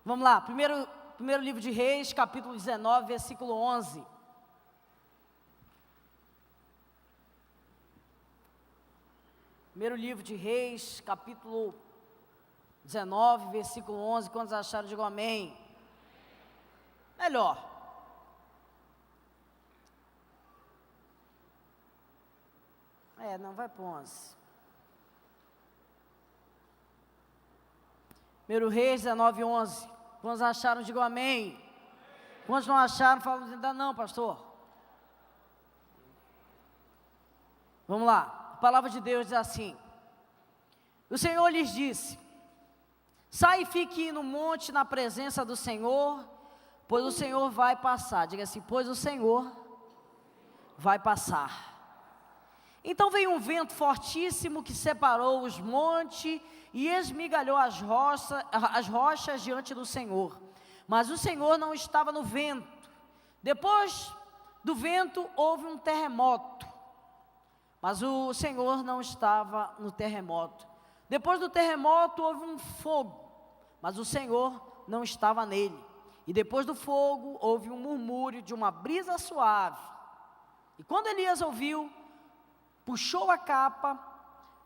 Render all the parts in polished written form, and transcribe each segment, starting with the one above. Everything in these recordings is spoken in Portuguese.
Vamos lá, primeiro livro de Reis, capítulo 19, versículo 11. Primeiro livro de Reis, capítulo 19, versículo 11. Quantos acharam, digam amém. Melhor. Não vai para 11. Primeiro Reis, 19, 11. Quantos acharam, digam amém. Quantos não acharam, falam ainda não, pastor. Vamos lá. A palavra de Deus diz assim: o Senhor lhes disse: sai e fique no monte na presença do Senhor, pois o Senhor vai passar. Diga assim: pois o Senhor vai passar. Então veio um vento fortíssimo que separou os montes e esmigalhou as rochas diante do Senhor. Mas o Senhor não estava no vento. Depois do vento houve um terremoto. Mas o Senhor não estava no terremoto. Depois do terremoto houve um fogo, mas o Senhor não estava nele. E depois do fogo houve um murmúrio de uma brisa suave. E quando Elias ouviu, puxou a capa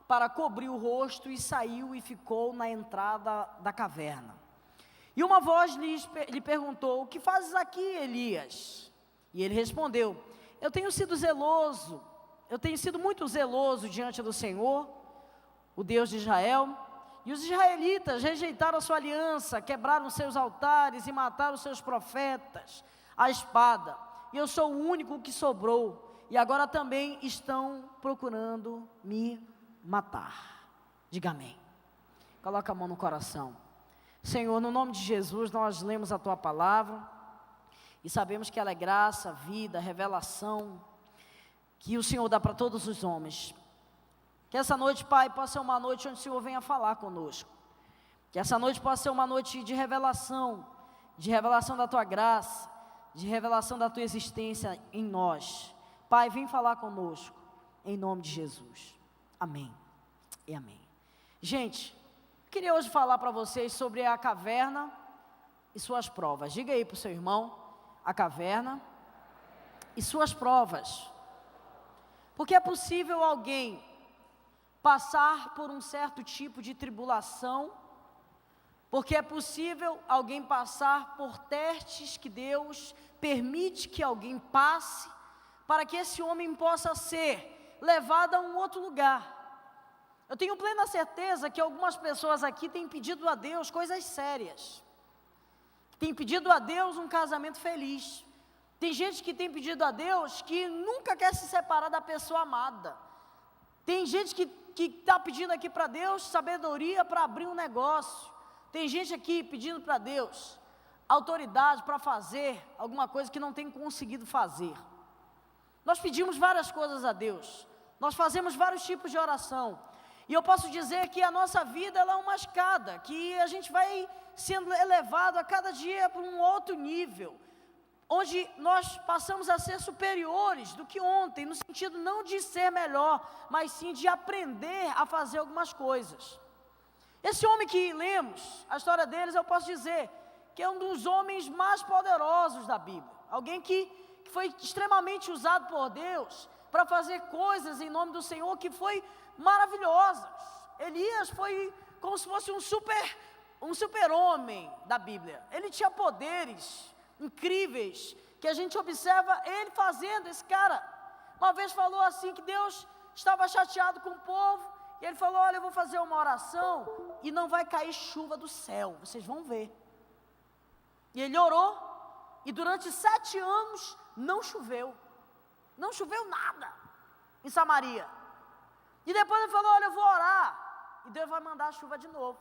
para cobrir o rosto e saiu e ficou na entrada da caverna. E uma voz lhe perguntou: o que fazes aqui, Elias? E ele respondeu: eu tenho sido muito zeloso diante do Senhor, o Deus de Israel, e os israelitas rejeitaram a sua aliança, quebraram seus altares e mataram seus profetas à espada, e eu sou o único que sobrou, e agora também estão procurando me matar. Diga amém. Coloca a mão no coração. Senhor, no nome de Jesus, nós lemos a Tua palavra, e sabemos que ela é graça, vida, revelação, que o Senhor dá para todos os homens. Que essa noite, Pai, possa ser uma noite onde o Senhor venha falar conosco. Que essa noite possa ser uma noite de revelação da Tua graça, de revelação da Tua existência em nós. Pai, vem falar conosco, em nome de Jesus. Amém e amém. Gente, eu queria hoje falar para vocês sobre a caverna e suas provas. Diga aí para o seu irmão: a caverna e suas provas. Porque é possível alguém passar por um certo tipo de tribulação, porque é possível alguém passar por testes que Deus permite que alguém passe, para que esse homem possa ser levado a um outro lugar. Eu tenho plena certeza que algumas pessoas aqui têm pedido a Deus coisas sérias, têm pedido a Deus um casamento feliz. Tem gente que tem pedido a Deus que nunca quer se separar da pessoa amada. Tem gente que está pedindo aqui para Deus sabedoria para abrir um negócio. Tem gente aqui pedindo para Deus autoridade para fazer alguma coisa que não tem conseguido fazer. Nós pedimos várias coisas a Deus. Nós fazemos vários tipos de oração. E eu posso dizer que a nossa vida ela é uma escada, que a gente vai sendo elevado a cada dia para um outro nível, onde nós passamos a ser superiores do que ontem, no sentido não de ser melhor, mas sim de aprender a fazer algumas coisas. Esse homem que lemos, a história deles, eu posso dizer que é um dos homens mais poderosos da Bíblia. Alguém que foi extremamente usado por Deus para fazer coisas em nome do Senhor que foi maravilhosas. Elias foi como se fosse um super-homem da Bíblia. Ele tinha poderes incríveis, que a gente observa ele fazendo. Esse cara, uma vez falou assim, que Deus estava chateado com o povo, e ele falou: olha, eu vou fazer uma oração, e não vai cair chuva do céu, vocês vão ver. E ele orou, e durante 7 anos, não choveu nada, em Samaria. E depois ele falou: olha, eu vou orar, e Deus vai mandar a chuva de novo.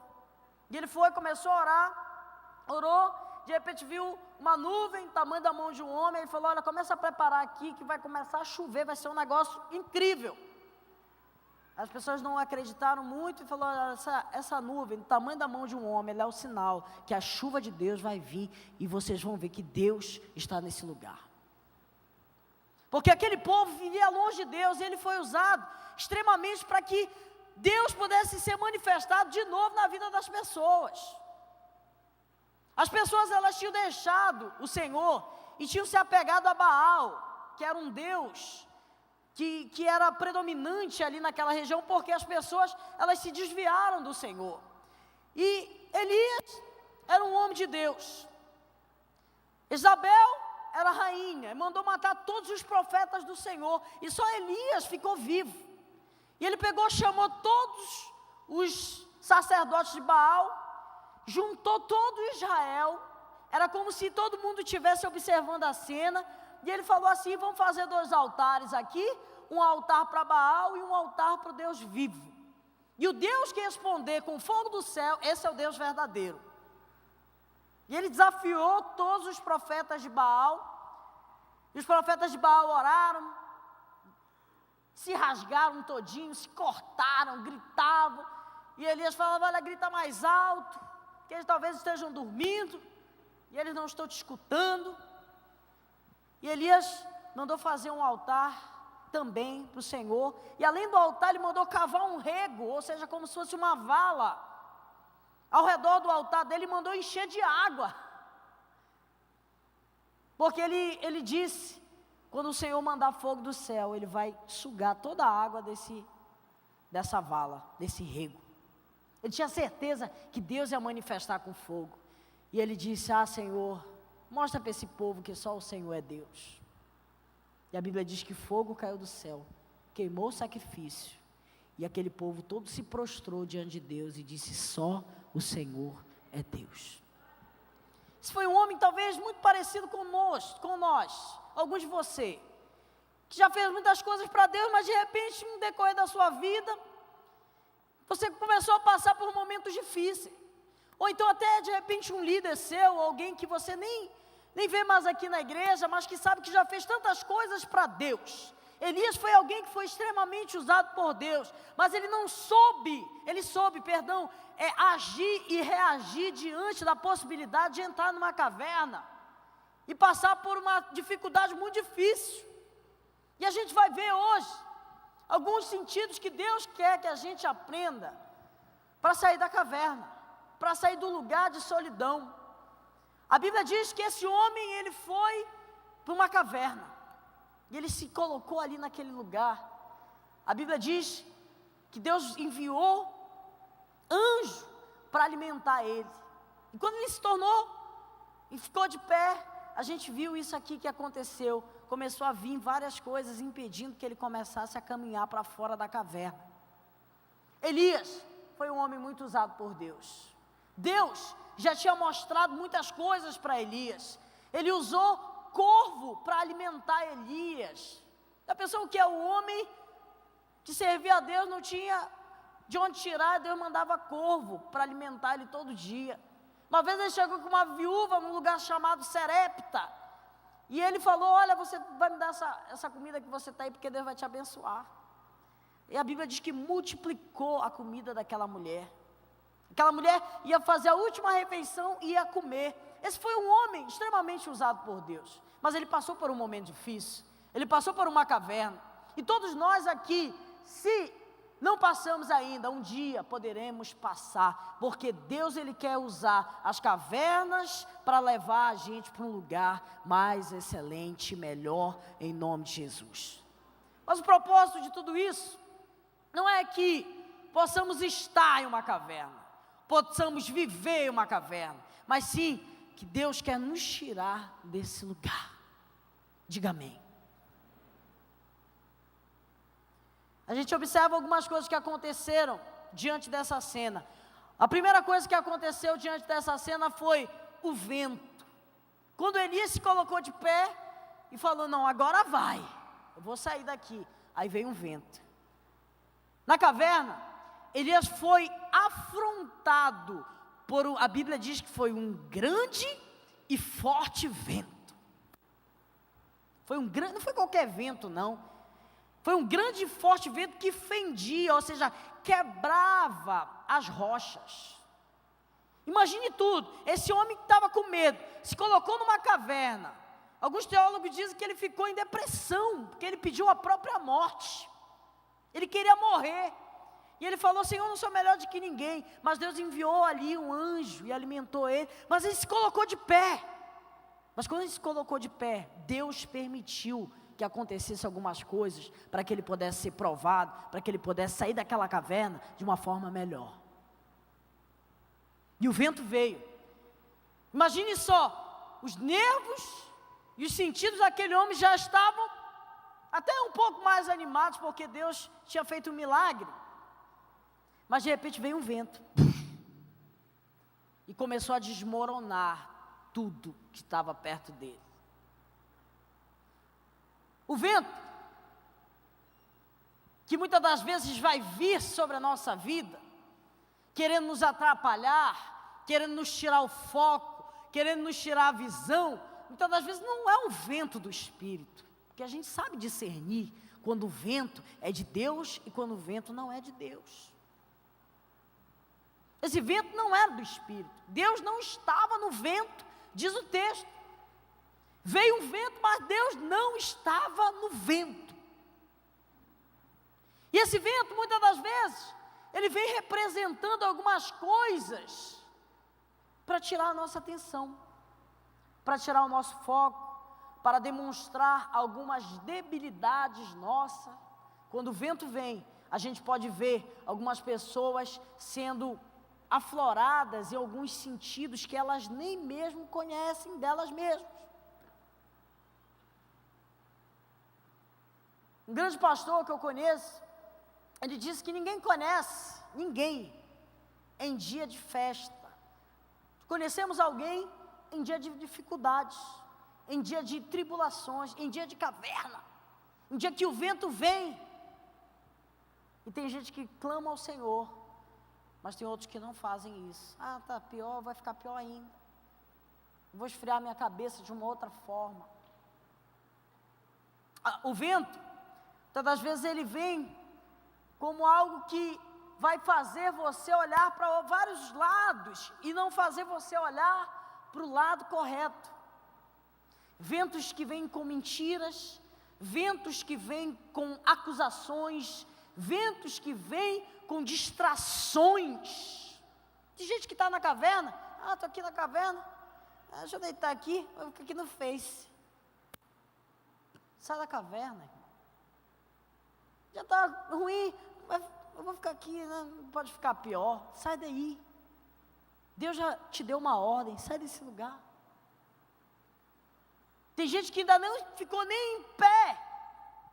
E ele foi, começou a orar, orou. De repente viu uma nuvem, tamanho da mão de um homem. Ele falou: olha, começa a preparar aqui, que vai começar a chover, vai ser um negócio incrível. As pessoas não acreditaram muito e falou: olha, essa nuvem, do tamanho da mão de um homem, ela é o sinal que a chuva de Deus vai vir, e vocês vão ver que Deus está nesse lugar. Porque aquele povo vivia longe de Deus, e ele foi usado extremamente para que Deus pudesse ser manifestado de novo na vida das pessoas. As pessoas, elas tinham deixado o Senhor e tinham se apegado a Baal, que era um deus que era predominante ali naquela região, porque as pessoas, elas se desviaram do Senhor. E Elias era um homem de Deus. Isabel era rainha, e mandou matar todos os profetas do Senhor, e só Elias ficou vivo. E ele pegou, chamou todos os sacerdotes de Baal, juntou todo Israel, era como se todo mundo estivesse observando a cena, e ele falou assim: vamos fazer 2 altares aqui, um altar para Baal e um altar para o Deus vivo. E o Deus que responder com fogo do céu, esse é o Deus verdadeiro. E ele desafiou todos os profetas de Baal, e os profetas de Baal oraram, se rasgaram todinho, se cortaram, gritavam, e Elias falava: olha, grita mais alto, que eles talvez estejam dormindo, e eles não estão te escutando. E Elias mandou fazer um altar também para o Senhor, e além do altar ele mandou cavar um rego, ou seja, como se fosse uma vala, ao redor do altar dele, mandou encher de água, porque ele disse, quando o Senhor mandar fogo do céu, ele vai sugar toda a água dessa vala, desse rego. Ele tinha certeza que Deus ia manifestar com fogo, e ele disse: ah, Senhor, mostra para esse povo que só o Senhor é Deus. E a Bíblia diz que fogo caiu do céu, queimou o sacrifício, e aquele povo todo se prostrou diante de Deus e disse: só o Senhor é Deus. Esse foi um homem talvez muito parecido com nós, alguns de você, que já fez muitas coisas para Deus, mas de repente, no decorrer da sua vida, você começou a passar por momentos difíceis, ou então até de repente um líder seu, alguém que você nem vê mais aqui na igreja, mas que sabe que já fez tantas coisas para Deus. Elias foi alguém que foi extremamente usado por Deus, mas ele soube agir e reagir diante da possibilidade de entrar numa caverna e passar por uma dificuldade muito difícil. E a gente vai ver hoje alguns sentidos que Deus quer que a gente aprenda para sair da caverna, para sair do lugar de solidão. A Bíblia diz que esse homem, ele foi para uma caverna, e ele se colocou ali naquele lugar. A Bíblia diz que Deus enviou anjo para alimentar ele, e quando ele se tornou e ficou de pé, a gente viu isso aqui que aconteceu, começou a vir várias coisas impedindo que ele começasse a caminhar para fora da caverna. Elias foi um homem muito usado por Deus. Deus já tinha mostrado muitas coisas para Elias. Ele usou corvo para alimentar Elias. Já pensou o que é o homem que servia a Deus, não tinha de onde tirar, Deus mandava corvo para alimentar ele todo dia. Uma vez ele chegou com uma viúva num lugar chamado Serepta, e ele falou: olha, você vai me dar essa comida que você está aí, porque Deus vai te abençoar. E a Bíblia diz que multiplicou a comida daquela mulher. Aquela mulher ia fazer a última refeição e ia comer. Esse foi um homem extremamente usado por Deus, mas ele passou por um momento difícil, ele passou por uma caverna, e todos nós aqui, se não passamos ainda, um dia poderemos passar, porque Deus, ele quer usar as cavernas para levar a gente para um lugar mais excelente, melhor, em nome de Jesus. Mas o propósito de tudo isso não é que possamos estar em uma caverna, possamos viver em uma caverna, mas sim que Deus quer nos tirar desse lugar. Diga amém. A gente observa algumas coisas que aconteceram diante dessa cena. A primeira coisa que aconteceu diante dessa cena foi o vento. Quando Elias se colocou de pé e falou: não, agora vai, eu vou sair daqui. Aí veio um vento. Na caverna, Elias foi afrontado a Bíblia diz que foi um grande e forte vento. Não foi qualquer vento não. Foi um grande e forte vento que fendia, ou seja, quebrava as rochas. Imagine tudo, esse homem que estava com medo, se colocou numa caverna. Alguns teólogos dizem que ele ficou em depressão, porque ele pediu a própria morte. Ele queria morrer. E ele falou, Senhor, eu não sou melhor do que ninguém. Mas Deus enviou ali um anjo e alimentou ele. Mas ele se colocou de pé. Mas quando ele se colocou de pé, Deus permitiu que acontecesse algumas coisas para que ele pudesse ser provado, para que ele pudesse sair daquela caverna de uma forma melhor. E o vento veio. Imagine só, os nervos e os sentidos daquele homem já estavam até um pouco mais animados, porque Deus tinha feito um milagre. Mas de repente veio um vento e começou a desmoronar tudo que estava perto dele. O vento, que muitas das vezes vai vir sobre a nossa vida, querendo nos atrapalhar, querendo nos tirar o foco, querendo nos tirar a visão, muitas das vezes não é um vento do Espírito, porque a gente sabe discernir quando o vento é de Deus e quando o vento não é de Deus. Esse vento não era do Espírito, Deus não estava no vento, diz o texto. Veio um vento, mas Deus não estava no vento. E esse vento, muitas das vezes, ele vem representando algumas coisas para tirar a nossa atenção, para tirar o nosso foco, para demonstrar algumas debilidades nossas. Quando o vento vem, a gente pode ver algumas pessoas sendo afloradas em alguns sentidos que elas nem mesmo conhecem delas mesmas. Um grande pastor que eu conheço, ele disse que ninguém conhece ninguém em dia de festa. Conhecemos alguém em dia de dificuldades, em dia de tribulações, em dia de caverna, em dia que o vento vem. E tem gente que clama ao Senhor, mas tem outros que não fazem isso. Ah, tá pior, vai ficar pior ainda. Vou esfriar minha cabeça de uma outra forma. O vento, todas as vezes ele vem como algo que vai fazer você olhar para vários lados e não fazer você olhar para o lado correto. Ventos que vêm com mentiras, ventos que vêm com acusações, ventos que vêm com distrações. Tem gente que está na caverna, estou aqui na caverna, deixa eu deitar aqui, vou ficar aqui no Face. Sai da caverna, irmão. Já está ruim, eu vou ficar aqui, não pode ficar pior. Sai daí. Deus já te deu uma ordem, sai desse lugar. Tem gente que ainda não ficou nem em pé,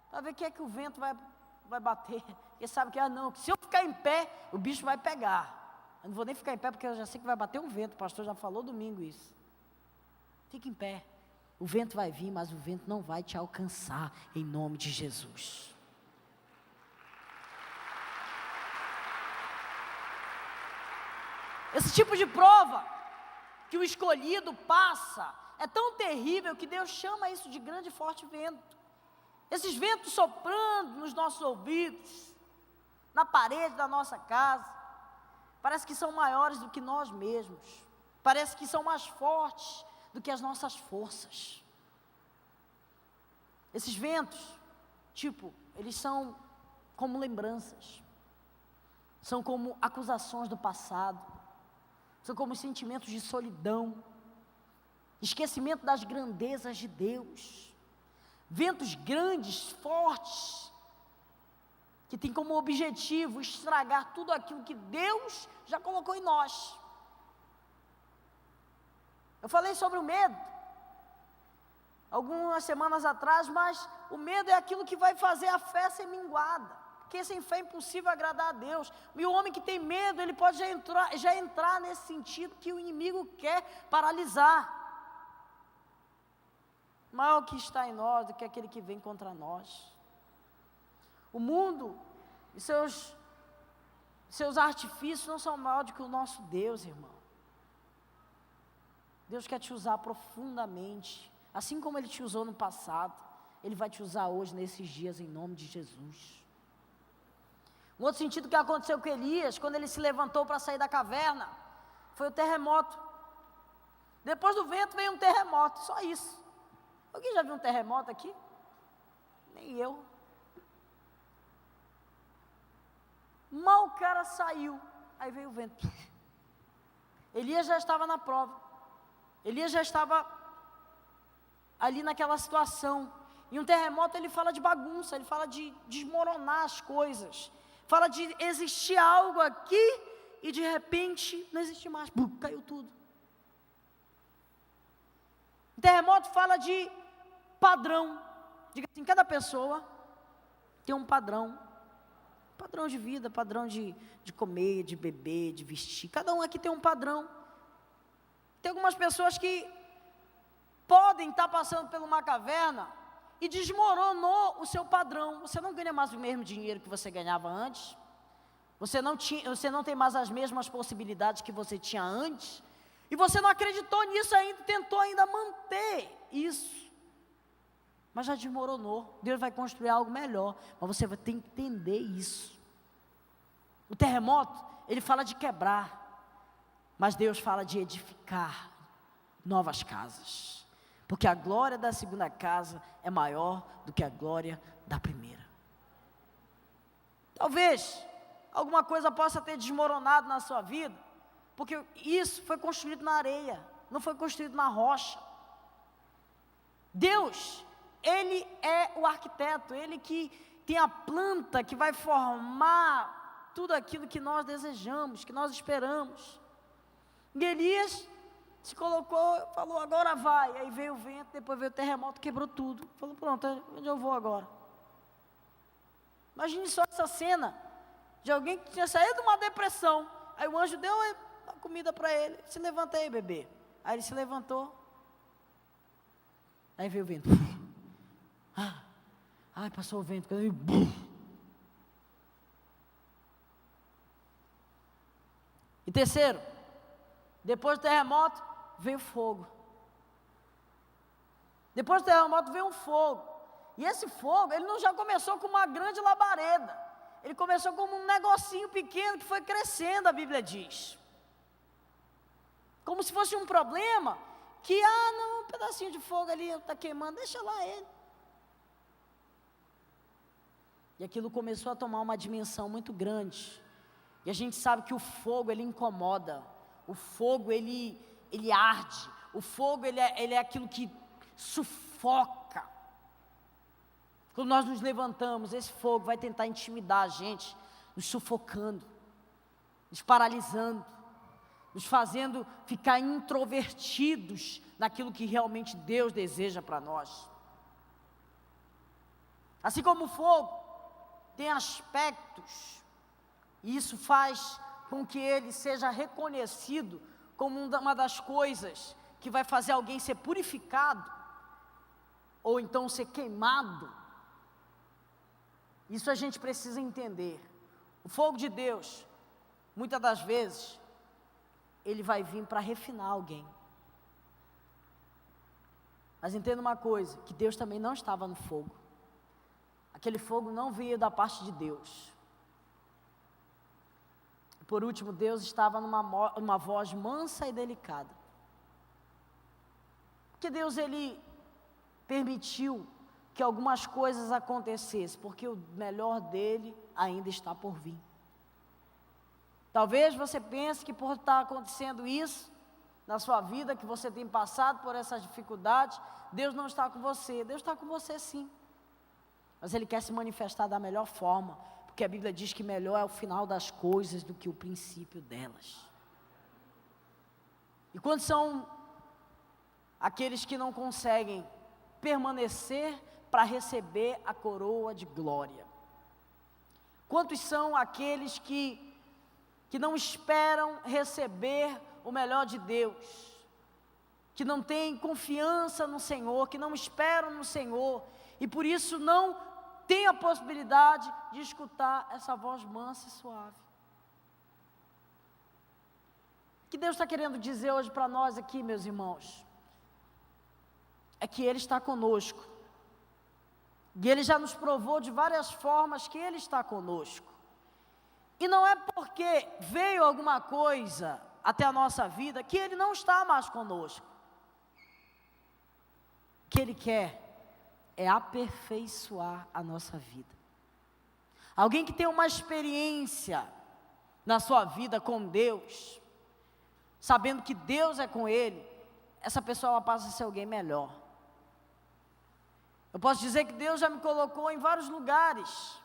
para ver o que é que o vento vai bater. Porque sabe que, que se eu ficar em pé, o bicho vai pegar. Eu não vou nem ficar em pé, porque eu já sei que vai bater um vento, o pastor já falou domingo isso. Fique em pé. O vento vai vir, mas o vento não vai te alcançar, em nome de Jesus. Esse tipo de prova que o escolhido passa é tão terrível que Deus chama isso de grande e forte vento. Esses ventos soprando nos nossos ouvidos, na parede da nossa casa, parece que são maiores do que nós mesmos, parece que são mais fortes do que as nossas forças. Esses ventos, eles são como lembranças, são como acusações do passado, são como sentimentos de solidão, esquecimento das grandezas de Deus, ventos grandes, fortes, que tem como objetivo estragar tudo aquilo que Deus já colocou em nós. Eu falei sobre o medo algumas semanas atrás, mas o medo é aquilo que vai fazer a fé ser minguada, porque sem fé é impossível agradar a Deus. E o homem que tem medo, ele pode já entrar nesse sentido que o inimigo quer paralisar. Maior que está em nós do que aquele que vem contra nós. O mundo e seus artifícios não são maiores do que o nosso Deus, irmão. Deus quer te usar profundamente, assim como Ele te usou no passado, Ele vai te usar hoje, nesses dias, em nome de Jesus. Um outro sentido que aconteceu com Elias, quando ele se levantou para sair da caverna, foi o terremoto. Depois do vento veio um terremoto, só isso. Alguém já viu um terremoto aqui? Nem eu. Mal o cara saiu, aí veio o vento. Elias já estava na prova. Elias já estava ali naquela situação. E um terremoto, ele fala de bagunça, ele fala de desmoronar as coisas. Fala de existir algo aqui e de repente não existe mais. Caiu tudo. O terremoto fala de padrão. Diga assim, cada pessoa tem um padrão. Padrão de vida, padrão de comer, de beber, de vestir. Cada um aqui tem um padrão. Tem algumas pessoas que podem estar passando por uma caverna e desmoronou o seu padrão. Você não ganha mais o mesmo dinheiro que você ganhava antes. Você não tem mais as mesmas possibilidades que você tinha antes. E você não acreditou nisso ainda, tentou ainda manter isso. Mas já desmoronou. Deus vai construir algo melhor. Mas você vai ter que entender isso. O terremoto, ele fala de quebrar. Mas Deus fala de edificar novas casas. Porque a glória da segunda casa é maior do que a glória da primeira. Talvez alguma coisa possa ter desmoronado na sua vida. Porque isso foi construído na areia. Não foi construído na rocha. Deus, Ele é o arquiteto, Ele que tem a planta que vai formar tudo aquilo que nós desejamos, que nós esperamos. E Elias se colocou, falou, agora vai. Aí veio o vento, depois veio o terremoto, quebrou tudo. Falou, pronto, onde eu vou agora? Imagine só essa cena, de alguém que tinha saído de uma depressão. Aí o anjo deu a comida para ele, se levanta aí, bebê. Aí ele se levantou. Aí veio o vento. Ai, passou o vento. E terceiro, depois do terremoto, veio fogo. Depois do terremoto veio um fogo. E esse fogo, ele não já começou com uma grande labareda. Ele começou como um negocinho pequeno que foi crescendo, a Bíblia diz. Como se fosse um problema que, não, um pedacinho de fogo ali está queimando, deixa lá ele. E aquilo começou a tomar uma dimensão muito grande. E a gente sabe que o fogo, ele incomoda. O fogo, ele arde. O fogo, ele é aquilo que sufoca. Quando nós nos levantamos, esse fogo vai tentar intimidar a gente, nos sufocando, nos paralisando, nos fazendo ficar introvertidos naquilo que realmente Deus deseja para nós. Assim como o fogo tem aspectos, e isso faz com que ele seja reconhecido como uma das coisas que vai fazer alguém ser purificado, ou então ser queimado. Isso a gente precisa entender. O fogo de Deus, muitas das vezes, ele vai vir para refinar alguém. Mas entenda uma coisa, que Deus também não estava no fogo. Aquele fogo não veio da parte de Deus. Por último, Deus estava numa voz mansa e delicada. Porque Deus, ele permitiu que algumas coisas acontecessem, porque o melhor dele ainda está por vir. Talvez você pense que por estar acontecendo isso na sua vida, que você tem passado por essas dificuldades, Deus não está com você. Deus está com você sim. Mas Ele quer se manifestar da melhor forma, porque a Bíblia diz que melhor é o final das coisas do que o princípio delas. E quando são aqueles que não conseguem permanecer para receber a coroa de glória? Quantos são aqueles que não esperam receber o melhor de Deus, que não têm confiança no Senhor, que não esperam no Senhor, e por isso não têm a possibilidade de escutar essa voz mansa e suave? O que Deus está querendo dizer hoje para nós aqui, meus irmãos, é que Ele está conosco, e Ele já nos provou de várias formas que Ele está conosco. E não é porque veio alguma coisa até a nossa vida que Ele não está mais conosco. O que Ele quer é aperfeiçoar a nossa vida. alguém que tem uma experiência na sua vida com Deus, sabendo que Deus é com ele, essa pessoa ela passa a ser alguém melhor. Eu posso dizer que Deus já me colocou em vários lugares,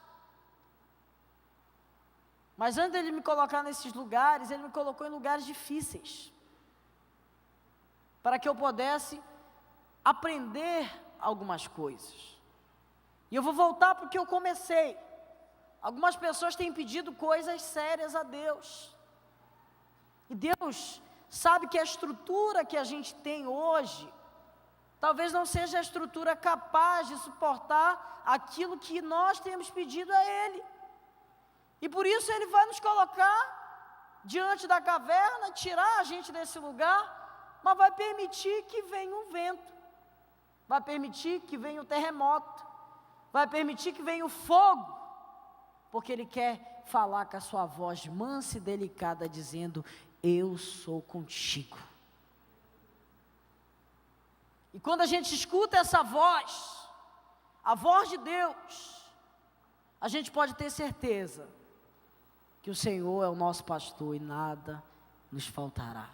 mas antes de Ele me colocar nesses lugares, Ele me colocou em lugares difíceis, para que eu pudesse aprender algumas coisas. E eu vou voltar para o que eu comecei. Algumas pessoas têm pedido coisas sérias a Deus, e Deus sabe que a estrutura que a gente tem hoje, talvez não seja a estrutura capaz de suportar aquilo que nós temos pedido a Ele, e por isso Ele vai nos colocar diante da caverna, tirar a gente desse lugar, mas vai permitir que venha um vento, vai permitir que venha o terremoto, vai permitir que venha o fogo, porque Ele quer falar com a sua voz mansa e delicada, dizendo: eu sou contigo. E quando a gente escuta essa voz, a voz de Deus, a gente pode ter certeza que o Senhor é o nosso pastor e nada nos faltará.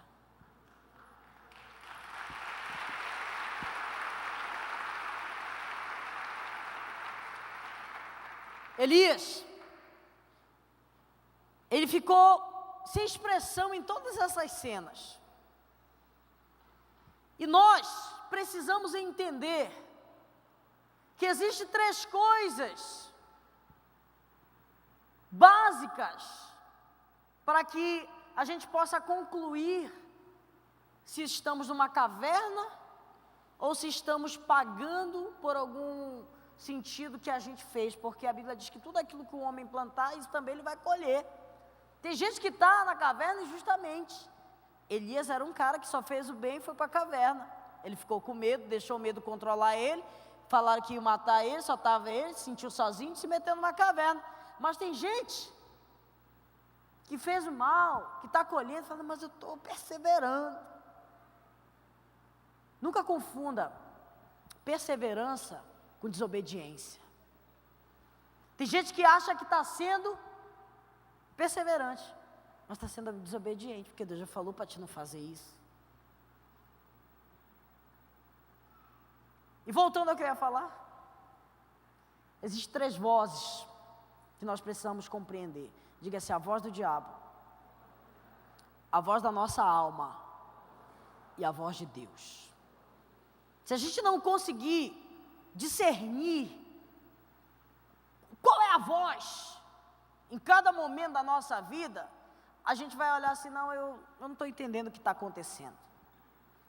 Elias, ele ficou sem expressão em todas essas cenas. E nós precisamos entender que existem 3 coisas básicas para que a gente possa concluir se estamos numa caverna ou se estamos pagando por algum sentido que a gente fez, porque a Bíblia diz que tudo aquilo que o homem plantar, isso também ele vai colher. Tem gente que está na caverna injustamente. Elias era um cara que só fez o bem e foi para a caverna. Ele ficou com medo, deixou o medo controlar ele, falaram que ia matar ele, só estava ele, se sentiu sozinho, se metendo na caverna. Mas tem gente que fez o mal, que está colhendo, falando: mas eu estou perseverando. Nunca confunda perseverança com desobediência. Tem gente que acha que está sendo perseverante, mas está sendo desobediente, porque Deus já falou para te não fazer isso. E voltando ao que eu ia falar, existem 3 vozes que nós precisamos compreender. Diga-se: a voz do diabo, a voz da nossa alma e a voz de Deus. Se a gente não conseguir discernir qual é a voz em cada momento da nossa vida, a gente vai olhar assim: não, eu não estou entendendo o que está acontecendo.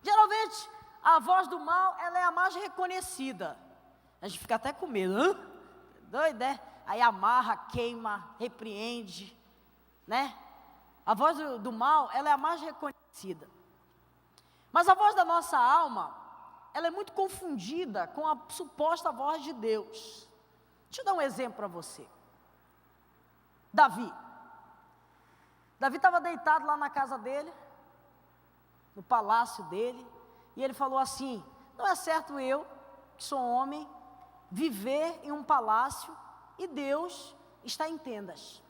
Geralmente, a voz do mal, ela é a mais reconhecida. A gente fica até com medo. Doido, é? Aí amarra, queima, repreende, né? A voz do mal, ela é a mais reconhecida. Mas a voz da nossa alma, ela é muito confundida com a suposta voz de Deus. Deixa eu dar um exemplo para você. Davi estava deitado lá na casa dele, no palácio dele, e ele falou assim: não é certo eu, que sou homem, viver em um palácio e Deus está em tendas.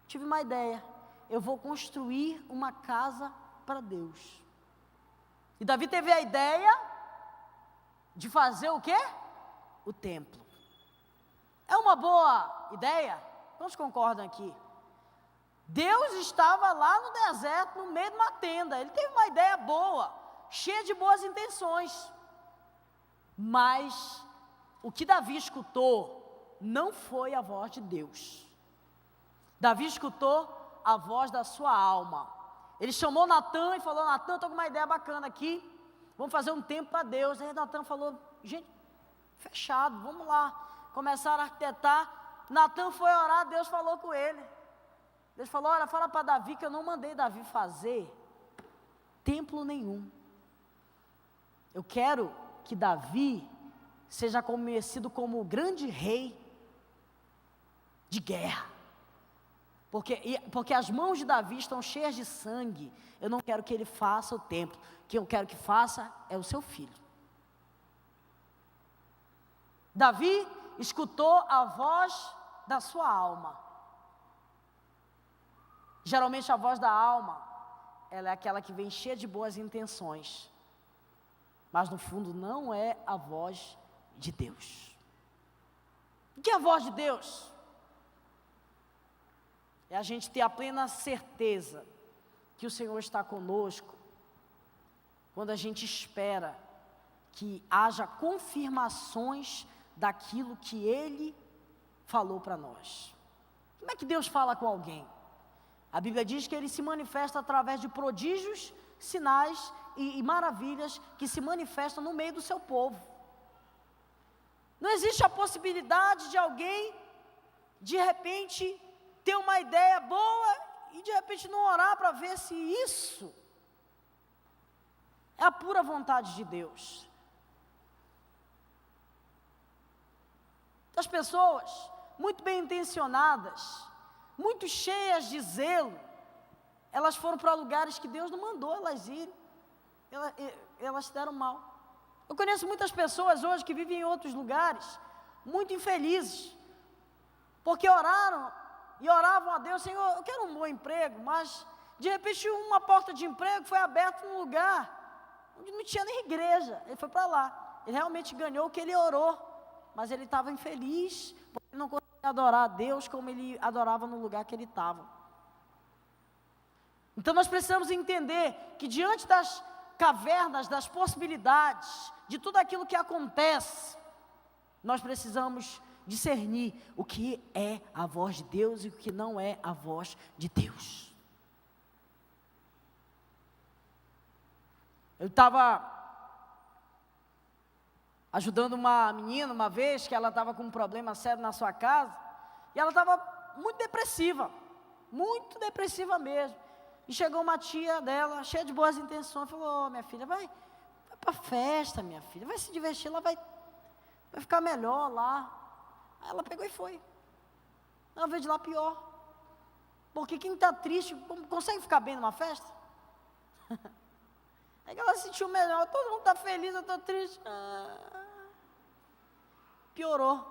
Tive uma ideia: eu vou construir uma casa para Deus. E Davi teve a ideia de fazer o quê? O templo. É uma boa ideia? Quantos concordam aqui? Deus estava lá no deserto, no meio de uma tenda. Ele teve uma ideia boa, cheia de boas intenções. Mas o que Davi escutou não foi a voz de Deus. Davi escutou a voz da sua alma. Ele chamou Natã e falou: Natã, estou com uma ideia bacana aqui, vamos fazer um templo para Deus. Aí Natã falou: gente, fechado, vamos lá. Começaram a arquitetar. Natã foi orar, Deus falou com ele. Deus falou: olha, fala para Davi que eu não mandei Davi fazer templo nenhum. Eu quero que Davi seja conhecido como o grande rei de guerra. Porque as mãos de Davi estão cheias de sangue. Eu não quero que ele faça o templo. O que eu quero que faça é o seu filho. Davi escutou a voz da sua alma. Geralmente a voz da alma, ela é aquela que vem cheia de boas intenções, mas no fundo não é a voz de Deus. O que é a voz de Deus? É a gente ter a plena certeza que o Senhor está conosco, quando a gente espera que haja confirmações daquilo que Ele falou para nós. Como é que Deus fala com alguém? A Bíblia diz que Ele se manifesta através de prodígios, sinais e maravilhas que se manifestam no meio do seu povo. Não existe a possibilidade de alguém, de repente, ter uma ideia boa e de repente não orar para ver se isso é a pura vontade de Deus. As pessoas muito bem intencionadas, muito cheias de zelo, elas foram para lugares que Deus não mandou elas irem, elas se deram mal. Eu conheço muitas pessoas hoje que vivem em outros lugares, muito infelizes, porque oraram e oravam a Deus: Senhor, eu quero um bom emprego, mas de repente uma porta de emprego foi aberta num lugar onde não tinha nem igreja. Ele foi para lá, ele realmente ganhou o que ele orou, mas ele estava infeliz, porque ele não conseguia adorar a Deus como ele adorava no lugar que ele estava. Então nós precisamos entender que diante das cavernas, das possibilidades, de tudo aquilo que acontece, nós precisamos discernir o que é a voz de Deus e o que não é a voz de Deus. Eu estava ajudando uma menina uma vez, que ela estava com um problema sério na sua casa, e ela estava muito depressiva mesmo. E chegou uma tia dela, cheia de boas intenções, falou: minha filha, vai para a festa, minha filha, vai se divertir, ela vai ficar melhor lá. Aí ela pegou e foi. Ela veio de lá pior, porque quem está triste, consegue ficar bem numa festa? Aí ela se sentiu melhor, todo mundo está feliz, eu estou triste. Piorou.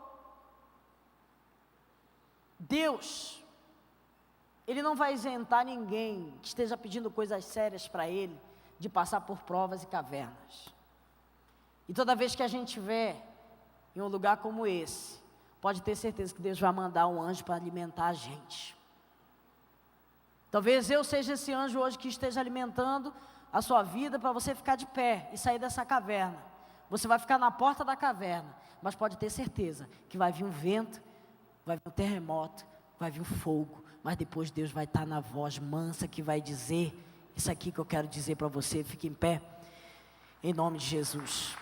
Deus, Ele não vai isentar ninguém que esteja pedindo coisas sérias para Ele, de passar por provas e cavernas. E toda vez que a gente estiver em um lugar como esse, pode ter certeza que Deus vai mandar um anjo para alimentar a gente. Talvez eu seja esse anjo hoje que esteja alimentando a sua vida para você ficar de pé e sair dessa caverna. Você vai ficar na porta da caverna, mas pode ter certeza que vai vir um vento, vai vir um terremoto, vai vir um fogo, mas depois Deus vai estar na voz mansa que vai dizer: isso aqui que eu quero dizer para você. Fique em pé, em nome de Jesus.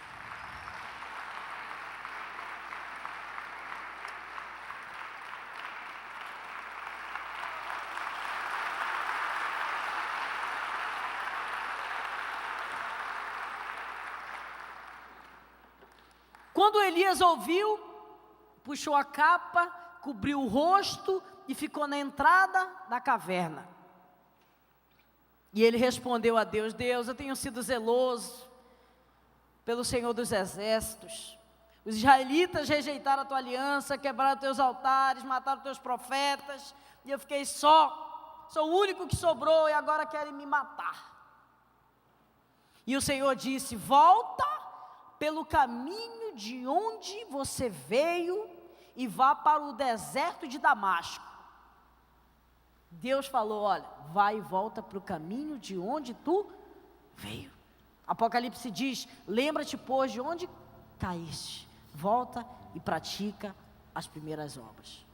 Quando Elias ouviu, puxou a capa, cobriu o rosto e ficou na entrada da caverna. E ele respondeu a Deus: Deus, eu tenho sido zeloso pelo Senhor dos Exércitos. Os israelitas rejeitaram a tua aliança, quebraram teus altares, mataram teus profetas, e eu fiquei só, sou o único que sobrou e agora querem me matar. E o Senhor disse: volta pelo caminho de onde você veio e vá para o deserto de Damasco. Deus falou: olha, vai e volta para o caminho de onde tu veio. Apocalipse diz: lembra-te, pois, de onde caíste, volta e pratica as primeiras obras.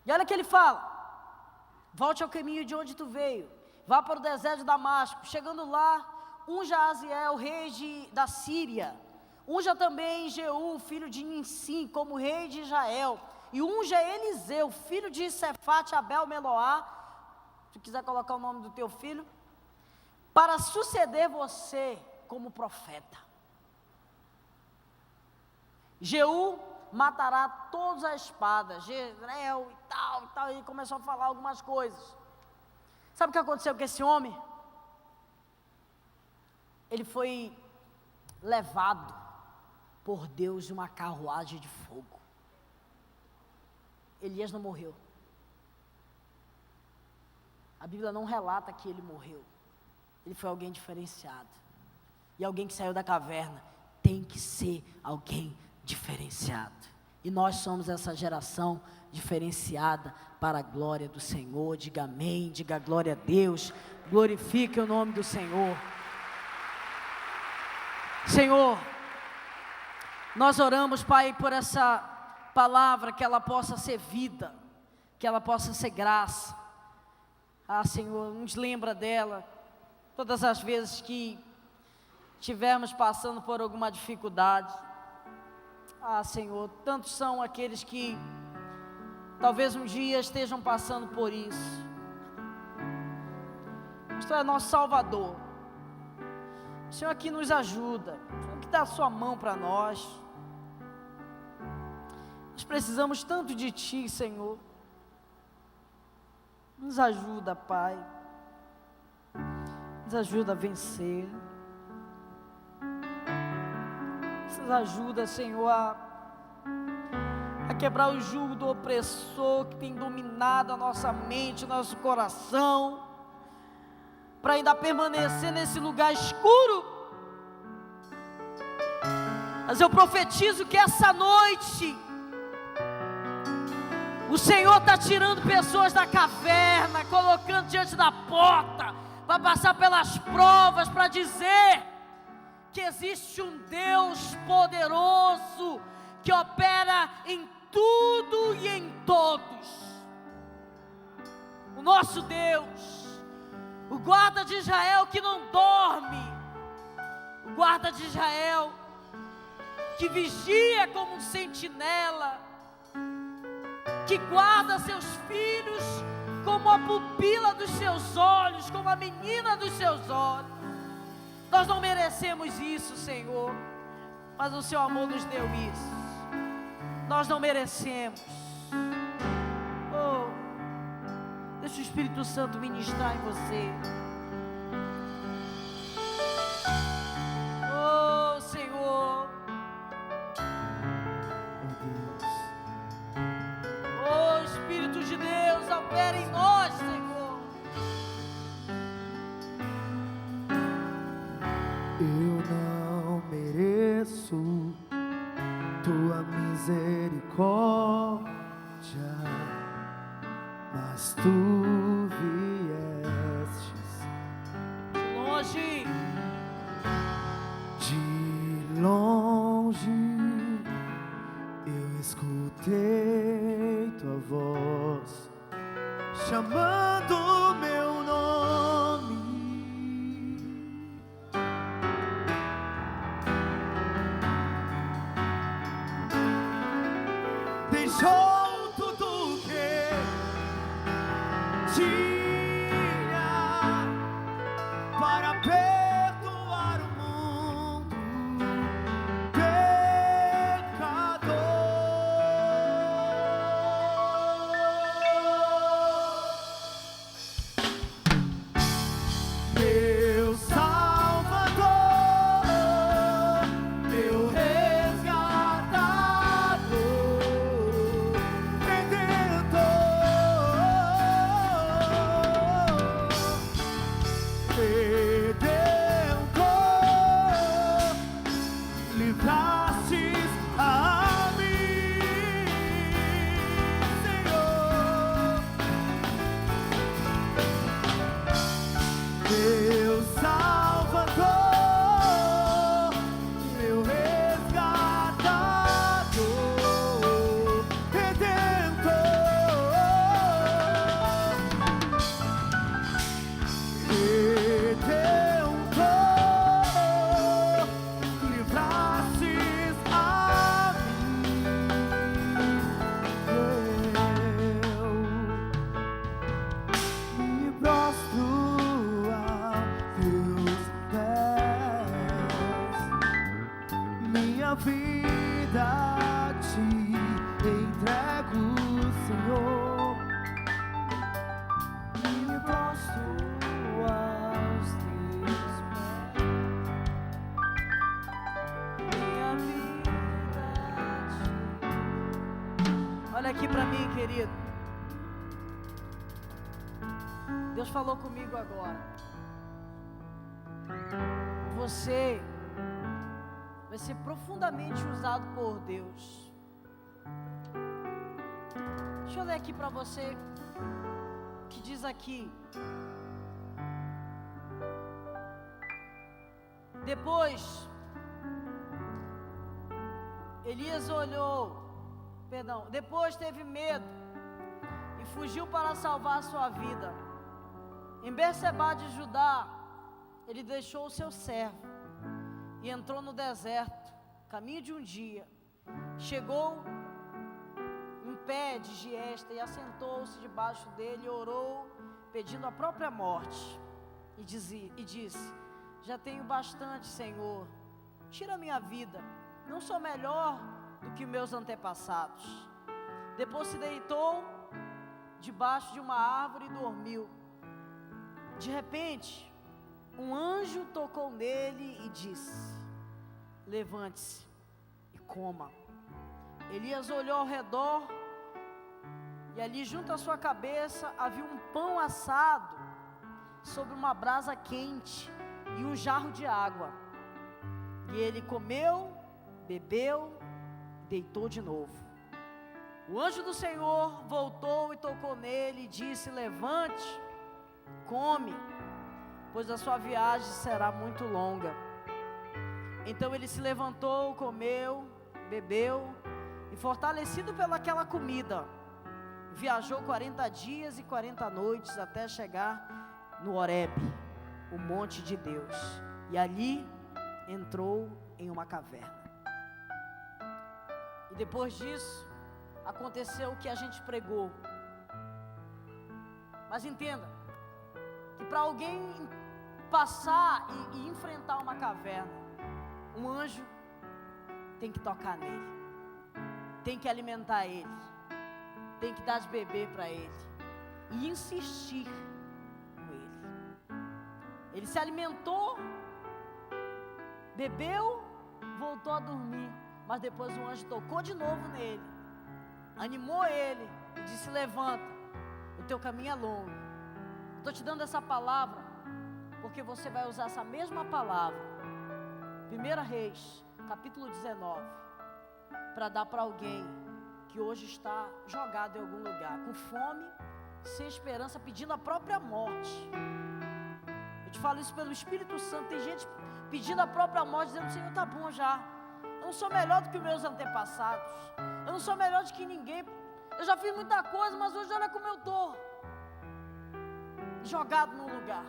E olha que ele fala: volte ao caminho de onde tu veio, vá para o deserto de Damasco. Chegando lá, unja Aziel, rei da Síria, unja também Jeú, filho de Ninsim, como rei de Israel, e unja Eliseu, filho de Sefate, Abel, Meloá, se quiser colocar o nome do teu filho, para suceder você como profeta. Jeú matará todos a espada, Jezreel e tal, e ele começou a falar algumas coisas. Sabe o que aconteceu com esse homem? Ele foi levado por Deus em uma carruagem de fogo. Elias não morreu. A Bíblia não relata que ele morreu. Ele foi alguém diferenciado. E alguém que saiu da caverna tem que ser alguém diferenciado. E nós somos essa geração diferenciada para a glória do Senhor. Diga amém, diga glória a Deus. Glorifique o nome do Senhor. Senhor, nós oramos, Pai, por essa palavra, que ela possa ser vida, que ela possa ser graça. Senhor, nos lembra dela, todas as vezes que estivermos passando por alguma dificuldade. Senhor, tantos são aqueles que talvez um dia estejam passando por isso. Mas Tu é nosso Salvador. O Senhor aqui nos ajuda, o Senhor que dá a sua mão para nós. Nós precisamos tanto de Ti, Senhor. Nos ajuda, Pai. Nos ajuda a vencer. Nos ajuda, Senhor, a quebrar o jugo do opressor que tem dominado a nossa mente, o nosso coração, para ainda permanecer nesse lugar escuro. Mas eu profetizo que essa noite o Senhor está tirando pessoas da caverna, colocando diante da porta, para passar pelas provas, para dizer que existe um Deus poderoso, que opera em tudo e em todos. O nosso Deus, o guarda de Israel que não dorme, o guarda de Israel que vigia como um sentinela, que guarda seus filhos como a pupila dos seus olhos, como a menina dos seus olhos. Nós não merecemos isso, Senhor, mas o Seu amor nos deu isso. Nós não merecemos. Deixa o Espírito Santo ministrar em você. Senhor. Espírito de Deus, opera em nós, Senhor. Eu não mereço Tua misericórdia, mas Tu viestes de longe, eu escutei Tua voz chamando meu nome. Deixou tudo que tinha para perdoar o mundo pecador. Meu Salvador, meu resgatador, Redentor, livrastes a mim, Senhor. Meu Salvador, meu resgatador, Redentor, livrastes a mim. Eu me prostro a Teus pés, minha vida Te entrego, Senhor. Me prostro aos Teus pés, minha vida Te... Olha aqui para mim, querido. Deus falou comigo agora. Você vai ser profundamente usado por Deus. Deixa eu ler aqui para você que diz aqui. Depois teve medo e fugiu para salvar a sua vida. Em Berseba de Judá, ele deixou o seu servo e entrou no deserto, caminho de um dia. Chegou um pé de giesta e assentou-se debaixo dele e orou, pedindo a própria morte. E disse: já tenho bastante, Senhor, tira minha vida, não sou melhor do que meus antepassados. Depois se deitou debaixo de uma árvore e dormiu. De repente, um anjo tocou nele e disse: levante-se e coma. Elias olhou ao redor e ali junto à sua cabeça havia um pão assado sobre uma brasa quente e um jarro de água. E ele comeu, bebeu, deitou de novo. O anjo do Senhor voltou e tocou nele e disse: levante, come, pois a sua viagem será muito longa. Então ele se levantou, comeu, bebeu, e fortalecido pelaquela comida, viajou 40 dias e 40 noites até chegar no Horebe, o monte de Deus, e ali entrou em uma caverna. E depois disso aconteceu o que a gente pregou. Mas entenda que para alguém passar e enfrentar uma caverna, um anjo tem que tocar nele, tem que alimentar ele, tem que dar de beber para ele e insistir com ele. Ele se alimentou, bebeu, voltou a dormir, mas depois o anjo tocou de novo nele, animou ele e disse: levanta, o teu caminho é longo. Estou te dando essa palavra porque você vai usar essa mesma palavra, 1 Reis, capítulo 19, para dar para alguém que hoje está jogado em algum lugar, com fome, sem esperança, pedindo a própria morte. Eu te falo isso pelo Espírito Santo. Tem gente pedindo a própria morte, dizendo: Senhor, tá bom já, eu não sou melhor do que meus antepassados, eu não sou melhor do que ninguém, eu já fiz muita coisa, mas hoje olha como eu estou, jogado num lugar.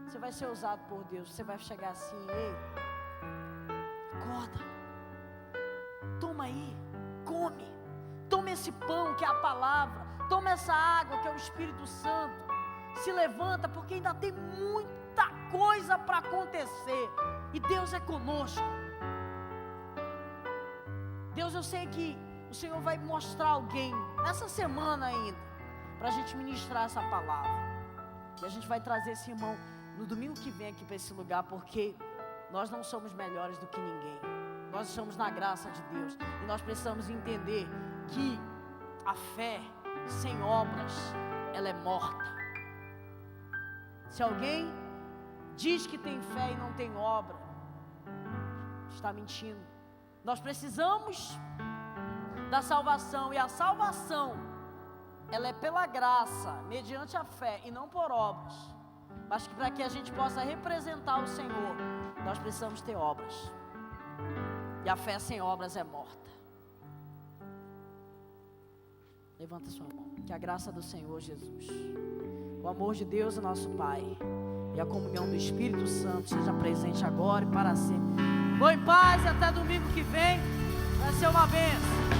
Você vai ser usado por Deus. Você vai chegar assim: ei, acorda, toma aí, come, toma esse pão que é a palavra, toma essa água que é o Espírito Santo, se levanta, porque ainda tem muita coisa para acontecer, e Deus é conosco. Deus, eu sei que o Senhor vai mostrar alguém nessa semana ainda, para a gente ministrar essa palavra, e a gente vai trazer esse irmão no domingo que vem aqui para esse lugar, porque nós não somos melhores do que ninguém, nós estamos na graça de Deus, e nós precisamos entender que a fé sem obras, ela é morta. Se alguém diz que tem fé e não tem obra, está mentindo. Nós precisamos da salvação, e a salvação, ela é pela graça, mediante a fé e não por obras. Mas que para que a gente possa representar o Senhor, nós precisamos ter obras. E a fé sem obras é morta. Levanta sua mão. Que a graça do Senhor Jesus, o amor de Deus, o nosso Pai, e a comunhão do Espírito Santo seja presente agora e para sempre. Vou em paz e até domingo que vem. Vai ser uma bênção.